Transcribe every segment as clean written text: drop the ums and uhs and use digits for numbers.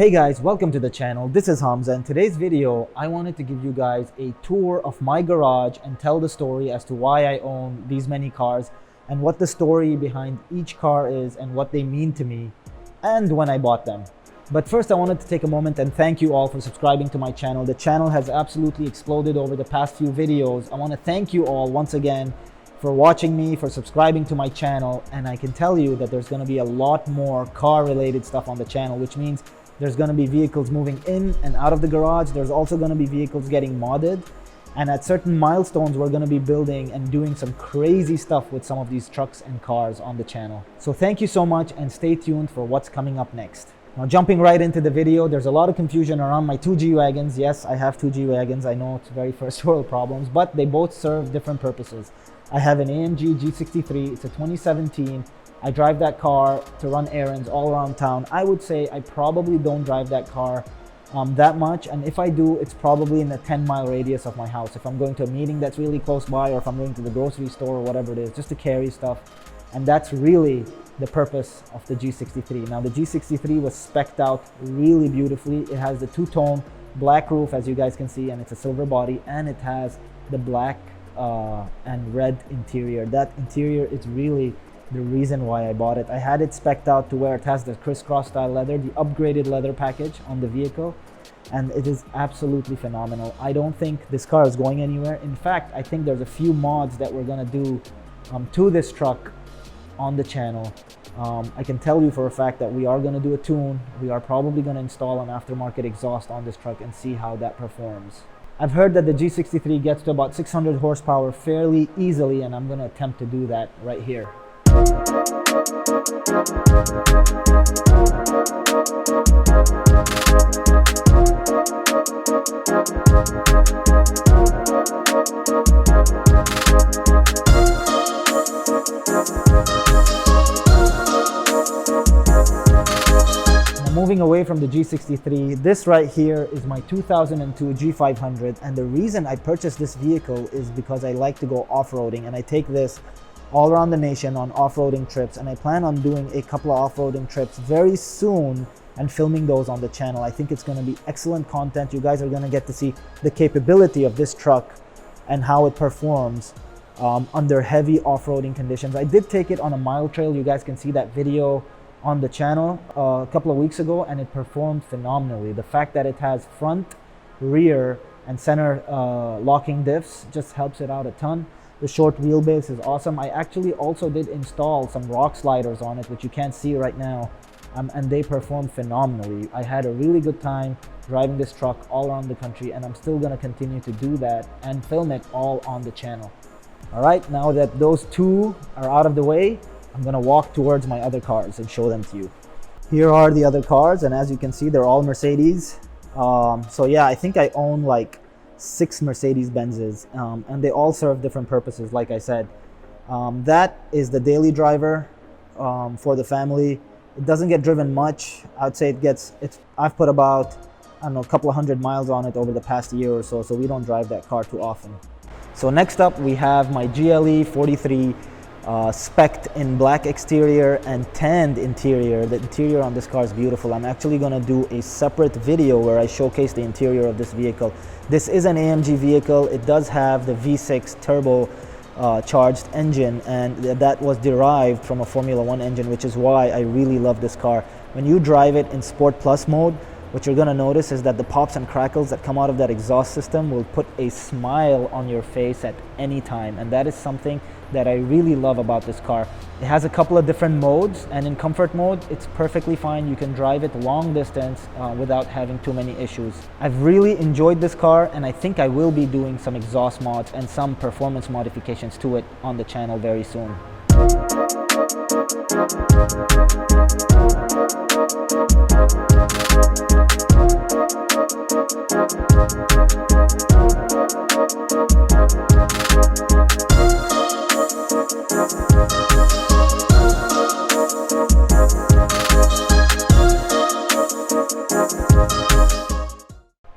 Hey guys, welcome to the channel. This is Hamza. In today's video, I wanted to give you guys a tour of my garage and tell the story as to why I own these many cars and what the story behind each car is and what they mean to me and when I bought them. But first, I wanted to take a moment and thank you all for subscribing to my channel. The channel has absolutely exploded over the past few videos. I want to thank you all once again for watching me, for subscribing to my channel, and I can tell you that there's going to be a lot more car related stuff on the channel, which means there's going to be vehicles moving in and out of the garage. There's also going to be vehicles getting modded, and at certain milestones we're going to be building and doing some crazy stuff with some of these trucks and cars on the channel. So thank you so much and stay tuned for what's coming up next. Now jumping right into the video, there's a lot of confusion around my two G-Wagons. Yes, I have two G-Wagons. I know it's very first world problems, but they both serve different purposes. I have an AMG G63, it's a 2017. I drive that car to run errands all around town. I would say I probably don't drive that car that much, and if I do, it's probably in a 10-mile radius of my house. If I'm going to a meeting that's really close by, or if I'm going to the grocery store or whatever it is, just to carry stuff. And that's really the purpose of the G63. Now the G63 was spec'd out really beautifully. It has the two-tone black roof, as you guys can see, and it's a silver body, and it has the black and red interior. That interior is really the reason why I bought it. I had it spec'd out to where it has the crisscross style leather, the upgraded leather package on the vehicle, and it is absolutely phenomenal. I don't think this car is going anywhere. In fact, I think there's a few mods that we're gonna do to this truck on the channel. I can tell you for a fact that we are gonna do a tune. We are probably gonna install an aftermarket exhaust on this truck and see how that performs. I've heard that the G63 gets to about 600 horsepower fairly easily, and I'm gonna attempt to do that right here. Moving away from the G63, this right here is my 2002 G500, and the reason I purchased this vehicle is because I like to go off-roading, and I take this all around the nation on off-roading trips, and I plan on doing a couple of off-roading trips very soon and filming those on the channel. I think it's going to be excellent content. You guys are going to get to see the capability of this truck and how it performs under heavy off-roading conditions. I did take it on a mile trail. You guys can see that video on the channel a couple of weeks ago, and it performed phenomenally. The fact that it has front, rear, and center locking diffs just helps it out a ton. The short wheelbase is awesome. I actually also did install some rock sliders on it, which you can't see right now, and they performed phenomenally. I had a really good time driving this truck all around the country, and I'm still gonna continue to do that and film it all on the channel. All right, now that those two are out of the way, I'm gonna walk towards my other cars and show them to you. Here are the other cars, and as you can see, they're all Mercedes. So yeah, I think I own like 6 Mercedes-Benzes, and they all serve different purposes, like I said. That is the daily driver for the family. It doesn't get driven much. I'd say I've put about, I don't know, a couple of 100 miles on it over the past year or so, so we don't drive that car too often. So next up, we have my GLE43 spec'd in black exterior and tanned interior. The interior on this car is beautiful. I'm actually going to do a separate video where I showcase the interior of this vehicle. This is an AMG vehicle. It does have the V6 turbo charged engine, and that was derived from a Formula 1 engine, which is why I really love this car. When you drive it in Sport Plus mode, what you're going to notice is that the pops and crackles that come out of that exhaust system will put a smile on your face at any time, and that is something that I really love about this car. It has a couple of different modes, and in comfort mode, it's perfectly fine. You can drive it long distance without having too many issues. I've really enjoyed this car, and I think I will be doing some exhaust mods and some performance modifications to it on the channel very soon.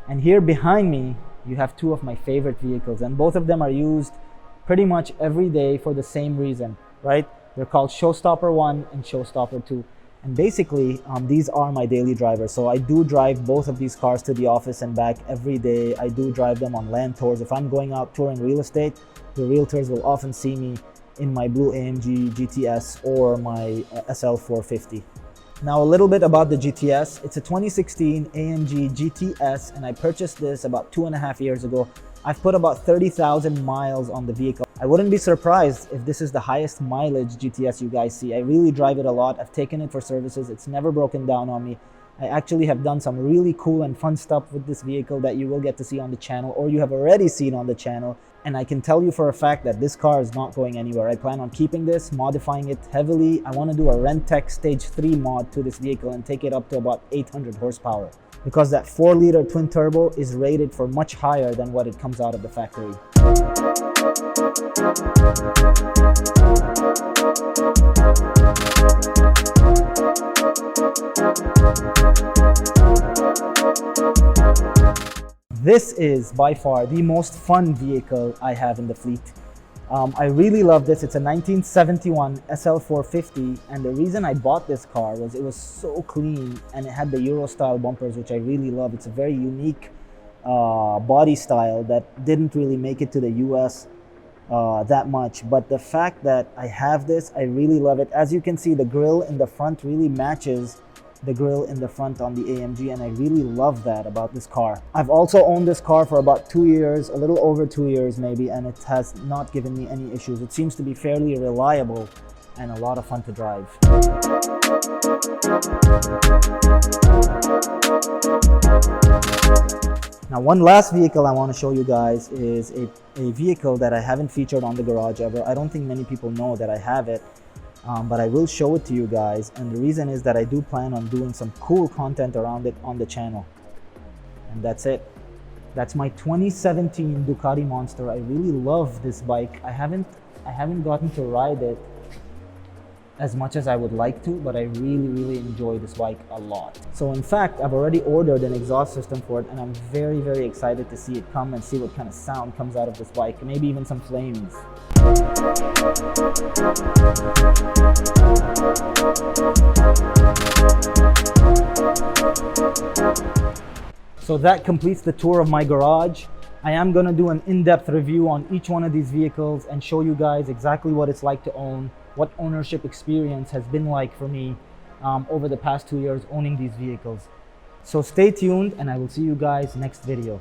And here behind me, you have two of my favorite vehicles, and both of them are used pretty much every day for the same reason, right? They're called Showstopper 1 and Showstopper 2. And basically, these are my daily drivers. So I do drive both of these cars to the office and back every day. I do drive them on land tours. If I'm going out touring real estate, the realtors will often see me in my blue AMG GTS or my SL450. Now a little bit about the GTS. It's a 2016 AMG GTS, and I purchased this about 2.5 years ago. I've put about 30,000 miles on the vehicle. I wouldn't be surprised if this is the highest mileage GTS you guys see. I really drive it a lot. I've taken it for services. It's never broken down on me. I actually have done some really cool and fun stuff with this vehicle that you will get to see on the channel, or you have already seen on the channel. And I can tell you for a fact that this car is not going anywhere. I plan on keeping this, modifying it heavily. I want to do a Rentec Stage 3 mod to this vehicle and take it up to about 800 horsepower. Because that 4-liter twin turbo is rated for much higher than what it comes out of the factory. This is by far the most fun vehicle I have in the fleet. I really love this. It's a 1971 SL450, and the reason I bought this car was it was so clean and it had the Euro style bumpers, which I really love. It's a very unique body style that didn't really make it to the US that much, but the fact that I have this, I really love it. As you can see, the grille in the front really matches the grille in the front on the AMG, and I really love that about this car. I've also owned this car for about 2 years, a little over 2 years maybe, and it has not given me any issues. It seems to be fairly reliable and a lot of fun to drive. Now, one last vehicle I want to show you guys is a vehicle that I haven't featured on the garage ever. I don't think many people know that I have it. But I will show it to you guys, and the reason is that I do plan on doing some cool content around it on the channel. And that's it. That's my 2017 Ducati Monster. I really love this bike. I haven't gotten to ride it as much as I would like to, but I really enjoy this bike a lot. So in fact, I've already ordered an exhaust system for it, and I'm very excited to see it come and see what kind of sound comes out of this bike, maybe even some flames. So that completes the tour of my garage. I am going to do an in-depth review on each one of these vehicles and show you guys exactly what it's like to own, what ownership experience has been like for me over the past 2 years owning these vehicles. So stay tuned, and I will see you guys next video.